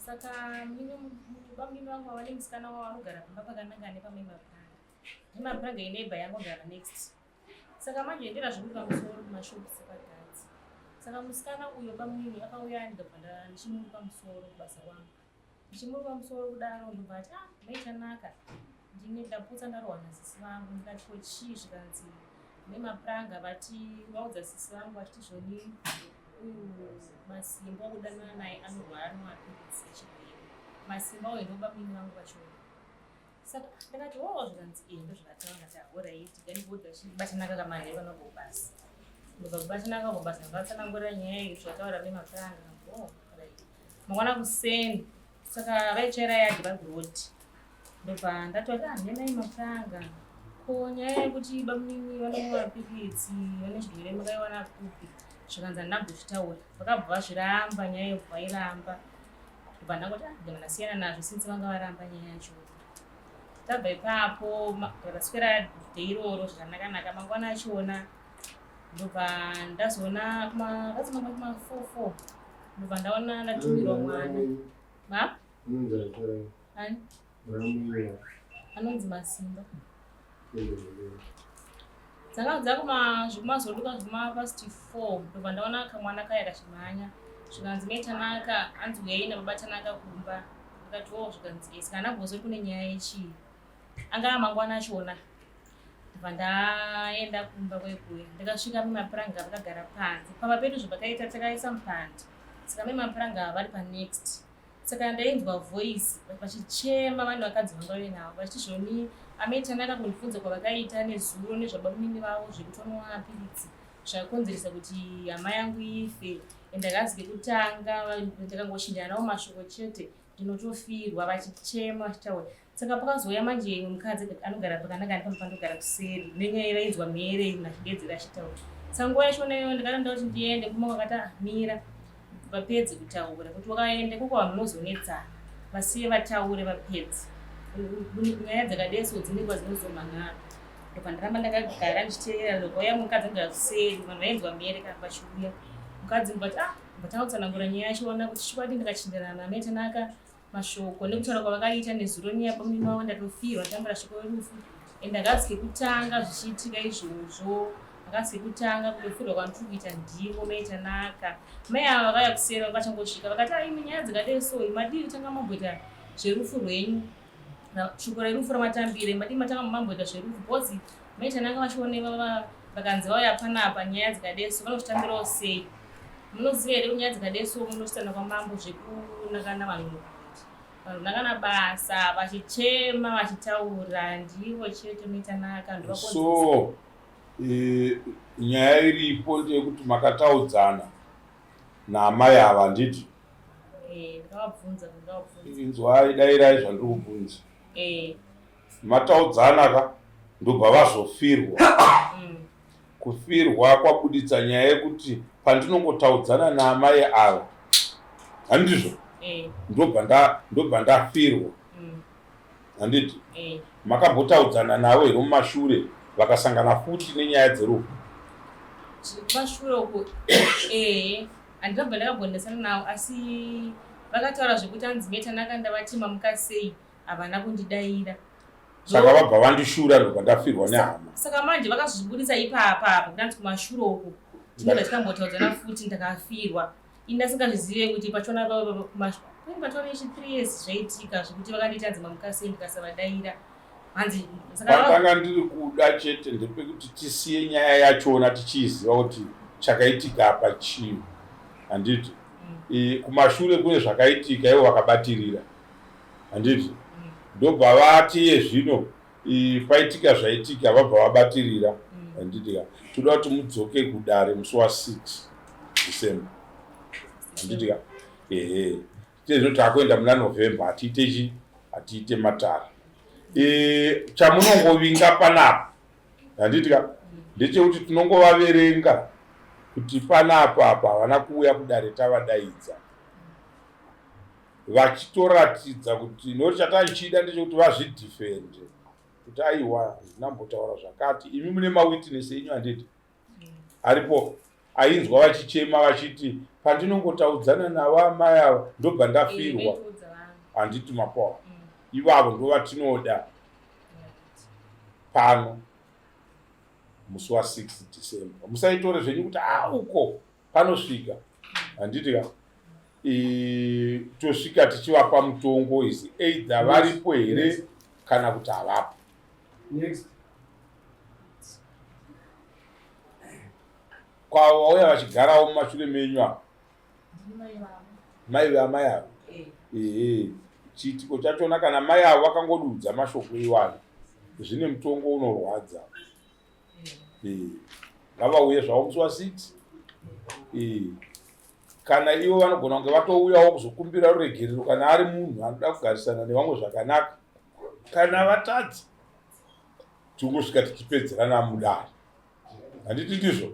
Saka mimi wangu wale msikana wao wanogara pamba pakanangane pamwe mapuranga. Mapuranga ineba yanogara next. Saka manje ndira zvikuita musoro kumashopu sakadzi. Saka musikana uyo pamwini akauya ndopanda ndichimuruka musoro kubasa wangu. Ndichimuruka musoro kudaro ndobati maichanaka. Ndine ndaputsa ndarowana sisi vangu ndikati chii zvikanzi nemapuranga vati vaudza sisi vangu vachiti zvoni masimba okudanana naye anorwara nemapirisi echibheri. Masimba uyo ndoba mimi vangu vachona. Saka ndakati zvikanzi ndo zvakataura ngati alright ganibodha chibatanaka kamari vanobasa. Ndobva kubatanaka kubasa ndatsanangura nyaya iyo zvataura nemapuranga. Mwana kuseni. Saka vaichera yadhi vaguroti. Ndobva ndatoti nhenai mapuranga. Ko nyaya yekuti bamimi vanomwa mapirisi vane zvirwere makaiwana kupi. Zvikanzi ndambozvitaura. Vakabva vazviramba nyaya yobva iramba. Ndobva ndangoti ndingasiyana nazvo since vanga varamba nyaya yacho. Tabva ipapo rakaswera deiroro zvakanaka mangwana achona. Ndobva ndazoona kumazima kuma 4 ndobva ndaona ndatumirwa mwana. Ani? Anonzi Masimba. Dzakabva kumazvoduka past 4 ndobva ndaona kamwana kaya kachimhanya. Zvikanzi maitanaka anzi uyai nababatanaka kumba. Ndikati zvikanzi sikana mbozori kune nyaya yechii. Anga mangwana achona. Ndobva ndaenda kumba kwekuya. Ndikasvika mapuranga vakagara panze. Pamba pedu zvapakaita takaisa mupandi. Saka mapuranga vari panext. Saka ndainzwa voice vachichema vanhu vakadzi vanga venavo vachiti zvoni amaitanaka kundibvunza kwavakaita nezuro nezvabamini vavo zvekutonwa mapirisi zvakakonzeresa kuti hama yangu ife. Ndakazi kekutanga ndakangoshinda navo mashoko chete ndinotofirwa vachichema vachitaura. Saka pakazouya manje mukadzi anogara pakanaka ndipandogara kuseri nenyaya yainzwa mhere nachigedzera achitaura. Saka nguva yachonayo ndakaenda kuti ndiende kuma wakati mira vapedze kutaura kuti wakaende koko vanhu munozonetsana vasiye vataure vapedze. Nyaya dzakadeso dzinengwa dzinozomhanara. Ndobva ndaramba ndakagara ndichiteerera ndokauya mukadzi angara kuseri vanhu vainzwa mhere kana vachiuya. Mukadzi mubati mbatanga kutsanangura nyaya yachona kuti chikwadi ndakachindirana maitanaka mashoko nekutaura kwavakaita nezuro nyaya pamwini wavo ndatofirwa ndambira shoko rerufu. Ndakazi kekutanga zvichiitika izvozvo akasi kutanga kutofirwa kwandiri kuita ndivo maitanaka. Mai ava vakauya kuseri vakachangosvika vakati imi nyaya dzikadeso madii tanga mamboita zverufu rwenyu. Shoko rerufu ramatambire madii matanga mamboita zverufu bhozi maitanaka vachiona vakanzi vauya panapa nyaya dzikadeso vanozvitambirawo sei. Munoziva here nyaya dzikadeso munochitana kwamambo zvekunakana vanhu vanakana basa vachichema vachitaura ndivo chete maitanaka ndovakonzeresa. So nyaya iripo ndeyekuti makataudzana naamai ava handiti? Ndakabvunza. Inzwai dairai zvandiri kubvunza. Mataudzana ka ndobva vazofirwa. Kufirwa kwabuditsa nyaya yekuti pandinongotaudzana naamai ava handizvo ndobva ndafirwa handiti? Makambotaudzana navo here mumashure vakasangana futi nenyaya dzerufu? Mashure uko handinobva ndakambondesana navo asi vakataura zvekuti hanzi maitanaka ndavatima mukasei havana kundidaira. Saka vabva vandishura ndobva ndafirwa nehama. Saka manje vakazvibudisa ipapa kunanzi kumashure uko tinobva tikambotaudzana futi ndakafirwa. Indasingazvizive kuti pachona patona ichi 3 years zvaitika zvekuti vakandiita hanzi mamukasei ndikasavadaira. Pandanga ndiri kuda chete ndepekuti tisiye nyaya yachona tichiziva kuti chakaitika apa chii handiti? Kumashure kune zvakaitika ivo vakabatirira handiti? Ndobva vati yezvino paitika zvaitika vabva vabatirira handiti? Toda kuti mudzoke kudare musi wa6 December handiti? Tezvo takuenda muna November hatiite matara. Chamunongovinga panapa handitika ndechekuti tinongovaverenga kuti panapa apa havana kuuya kudare tavadaidza vachitoratidza kuti noti chataichida ndechekuti vazvidhifende kuti aiwa ndinambotaura zvakati imi mune mawitness enyu handiti? Aripo ainzwa vachichema vachiti pandinongotaudzana navo amai ava ndobva ndafirwa. handiti mapawa ivavo ndo vatinoda pano musi wa6 December. Musaitore zvenyu kuti uko panosvika handiti ka tosvika tichivapa mutongo izi either varipo here kana kuti havapo. Kwavauya vachigarawo mumashure menyu apa mai vamai avo chiitiko chachona kana mai avo vakangodudza mashoko iwani zvine mutongo unorwadza ngavauye zvavo musi wa6 kana ivo vanogona kunge vatouyawo kuzokumbira ruregerero kana ari munhu anoda kugarisana nevamwe zvakanaka kana vatadzi tingosvika tichipedzerana mudare handiti ndizvo